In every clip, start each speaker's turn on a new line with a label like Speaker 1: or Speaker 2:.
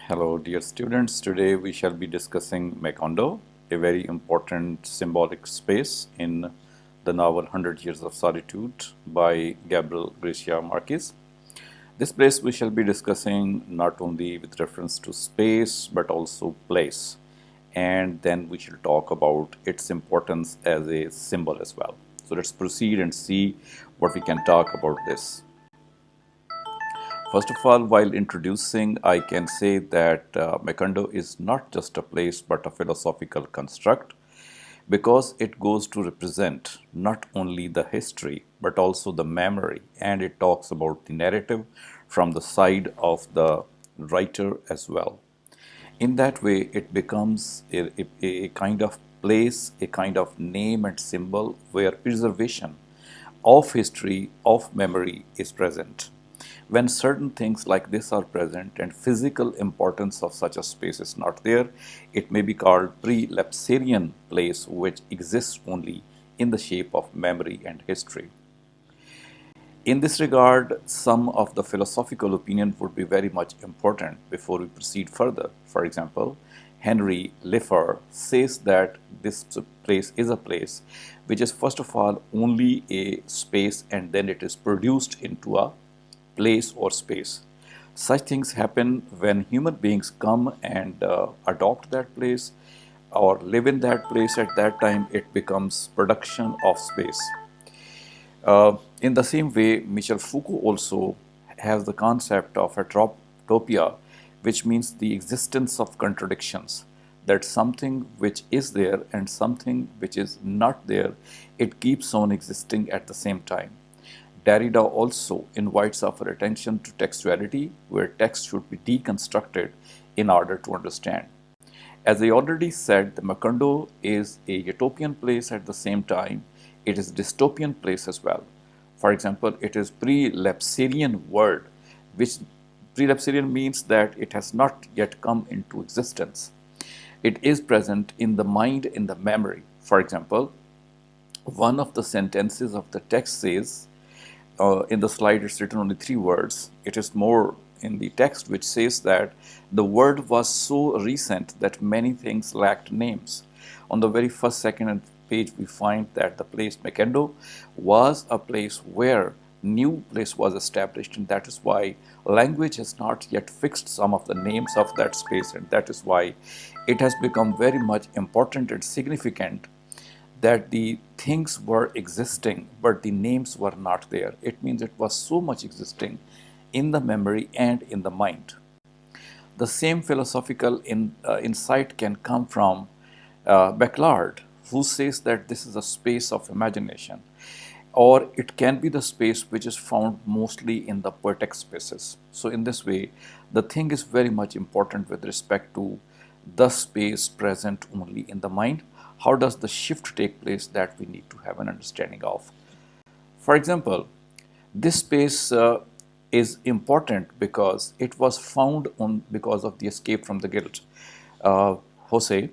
Speaker 1: Hello, dear students. Today we shall be discussing Macondo, a very important symbolic space in the novel 100 Years of Solitude by Gabriel Garcia Marques. This place we shall be discussing not only with reference to space but also place, and then we shall talk about its importance as a symbol as well. So let's proceed and see what we can talk about this. First of all, while introducing, I can say that Macondo is not just a place but a philosophical construct because it goes to represent not only the history but also the memory, and it talks about the narrative from the side of the writer as well. In that way, it becomes a kind of place, a kind of name and symbol where preservation of history, of memory is present. When certain things like this are present and physical importance of such a space is not there, it may be called pre-lapsarian place which exists only in the shape of memory and history. In this regard, some of the philosophical opinion would be very much important before we proceed further. For example, Henry Leffer says that this place is a place which is first of all only a space and then it is produced into a place or space. Such things happen when human beings come and adopt that place or live in that place. At that time, it becomes production of space. In the same way, Michel Foucault also has the concept of heterotopia, which means the existence of contradictions, that something which is there and something which is not there, it keeps on existing at the same time. Derrida also invites our attention to textuality, where text should be deconstructed in order to understand. As I already said, the Macondo is a utopian place at the same time. It is a dystopian place as well. For example, it is pre-lapsarian world, which pre-lapsarian means that it has not yet come into existence. It is present in the mind, in the memory. For example, one of the sentences of the text says, in the slide it's written only 3 words. It is more in the text which says that the word was so recent that many things lacked names. On the very first, second, and page, we find that the place Macondo was a place where new place was established, and that is why language has not yet fixed some of the names of that space, and that is why it has become very much important and significant that the things were existing but the names were not there. It means it was so much existing in the memory and in the mind. The same philosophical insight can come from Bachelard, who says that this is a space of imagination, or it can be the space which is found mostly in the poetic spaces. So, in this way, the thing is very much important with respect to the space present only in the mind. How does the shift take place that we need to have an understanding of? For example, this space is important because it was found on because of the escape from the guilt. Jose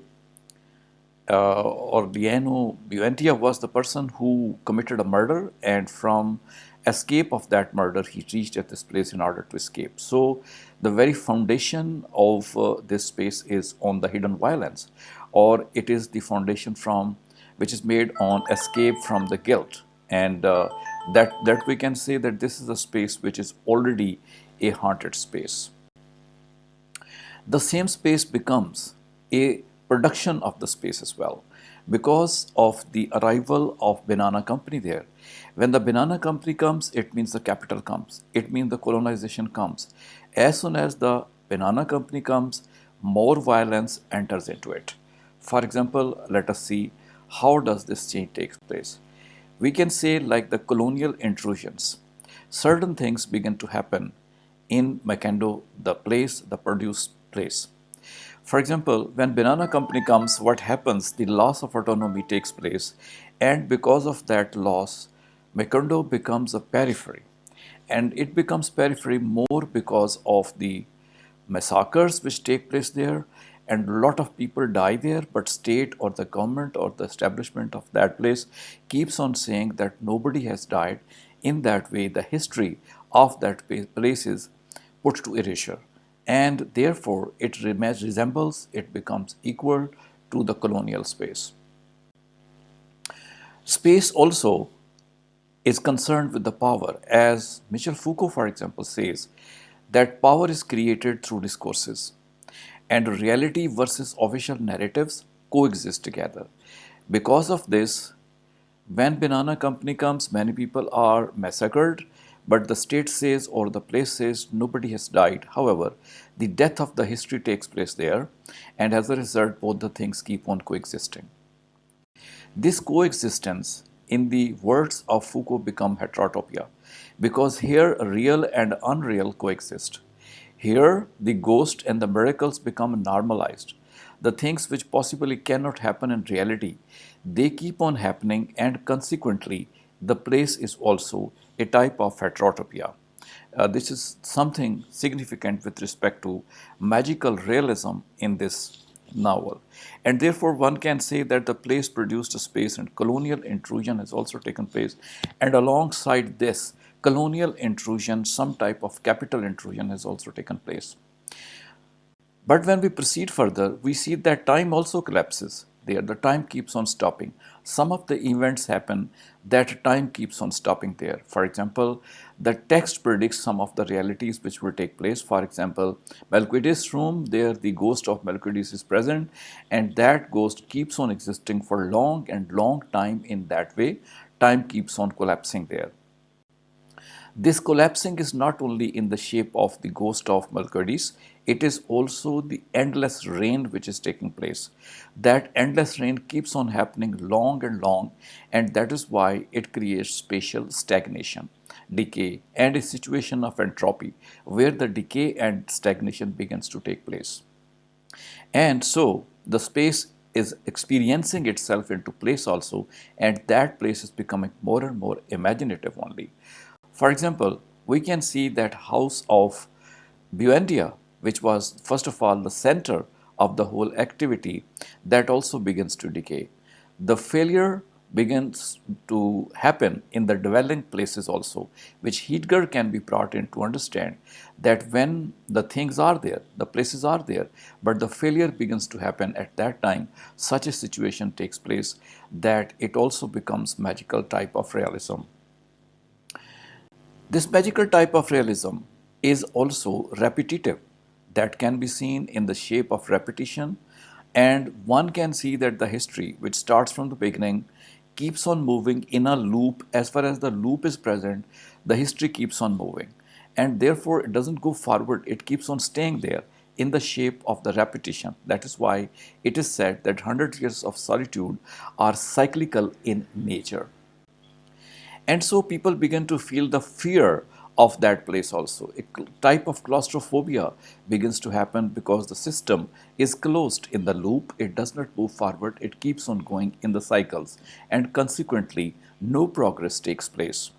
Speaker 1: or Liano Buendia was the person who committed a murder, and from escape of that murder, he reached at this place in order to escape. So, the very foundation of this space is on the hidden violence, or it is the foundation from which is made on escape from the guilt, and that we can say that this is a space which is already a haunted space. The same space becomes a production of the space as well because of the arrival of banana company there. When the banana company comes, it means the capital comes, it means the colonization comes. As soon as the banana company comes, more violence enters into it. For example, let us see how does this change takes place. We can say like the colonial intrusions, certain things begin to happen in Macondo, the place, the produced place. For example, when banana company comes, what happens? The loss of autonomy takes place, and because of that loss, Macondo becomes a periphery, and it becomes periphery more because of the massacres which take place there, and a lot of people die there, but state or the government or the establishment of that place keeps on saying that nobody has died. In that way, the history of that place is put to erasure, and therefore it resembles, it becomes equal to the colonial space. Space also is concerned with the power, as Michel Foucault, for example, says that power is created through discourses, and reality versus official narratives coexist together. Because of this, when banana company comes, many people are massacred, but the state says or the place says nobody has died. However, the death of the history takes place there, and as a result, both the things keep on coexisting. This coexistence, in the words of Foucault, become heterotopia, because here real and unreal coexist. Here the ghost and the miracles become normalized. The things which possibly cannot happen in reality, they keep on happening, and consequently the place is also a type of heterotopia. This is something significant with respect to magical realism in this novel. And therefore, one can say that the place produced a space and colonial intrusion has also taken place. And alongside this, colonial intrusion, some type of capital intrusion has also taken place. But when we proceed further, we see that time also collapses there. The time keeps on stopping. Some of the events happen that time keeps on stopping there. For example, the text predicts some of the realities which will take place. For example, Melquiades' room, there the ghost of Melquiades is present, and that ghost keeps on existing for long and long time in that way. Time keeps on collapsing there. This collapsing is not only in the shape of the ghost of Melquiades, it is also the endless rain which is taking place. That endless rain keeps on happening long and long, and that is why it creates spatial stagnation, decay, and a situation of entropy where the decay and stagnation begins to take place. And so the space is experiencing itself into place also, and that place is becoming more and more imaginative only. For example, we can see that house of Buendia, which was first of all the center of the whole activity, that also begins to decay. The failure begins to happen in the dwelling places also, which Heidegger can be brought in to understand that when the things are there, the places are there, but the failure begins to happen at that time, such a situation takes place that it also becomes magical type of realism. This magical type of realism is also repetitive. That can be seen in the shape of repetition, and one can see that the history, which starts from the beginning, keeps on moving in a loop. As far as the loop is present, the history keeps on moving, and therefore it doesn't go forward, it keeps on staying there in the shape of the repetition. That is why it is said that 100 years of solitude are cyclical in nature. And so people begin to feel the fear of that place also. A type of claustrophobia begins to happen because the system is closed in the loop. It does not move forward, it keeps on going in the cycles, and consequently, no progress takes place.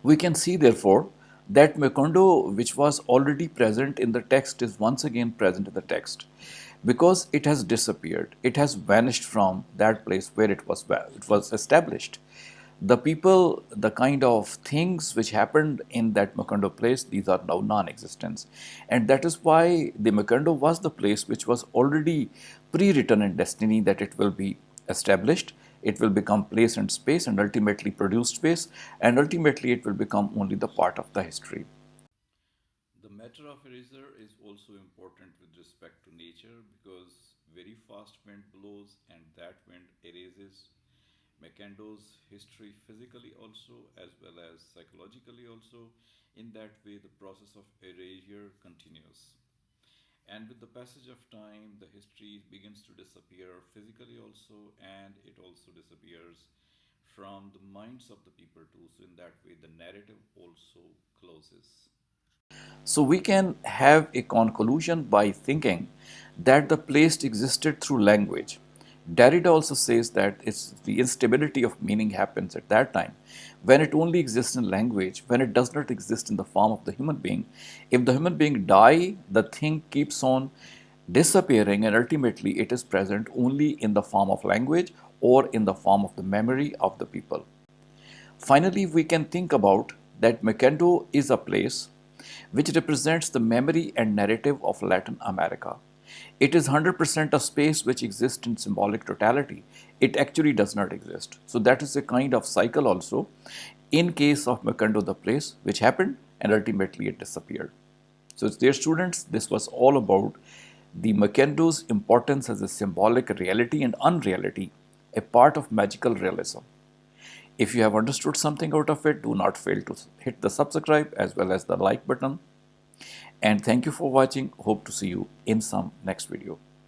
Speaker 1: We can see, therefore, that Macondo, which was already present in the text, is once again present in the text because it has disappeared. It has vanished from that place where it was established. The people, the kind of things which happened in that Macondo place, these are now non-existent. And that is why the Macondo was the place which was already pre-written in destiny that it will be established, it will become place and space and ultimately produce space, and ultimately it will become only the part of the history. The matter of eraser is also important with respect to nature because very fast wind blows and that wind erases Macondo's history physically also as well as psychologically also. In that way, the process of erasure continues. And with the passage of time, the history begins to disappear physically also, and it also disappears from the minds of the people too. So, in that way, the narrative also closes. So we can have a conclusion by thinking that the place existed through language. Derrida also says that it's the instability of meaning happens at that time when it only exists in language, when it does not exist in the form of the human being. If the human being die, the thing keeps on disappearing, and ultimately it is present only in the form of language or in the form of the memory of the people. Finally, we can think about that Macondo is a place which represents the memory and narrative of Latin America. It is 100% of space which exists in symbolic totality. It actually does not exist. So that is a kind of cycle also in case of Macondo the place, which happened and ultimately it disappeared. So dear students, this was all about the Macondo's importance as a symbolic reality and unreality, a part of magical realism. If you have understood something out of it, do not fail to hit the subscribe as well as the like button. And thank you for watching. Hope to see you in some next video.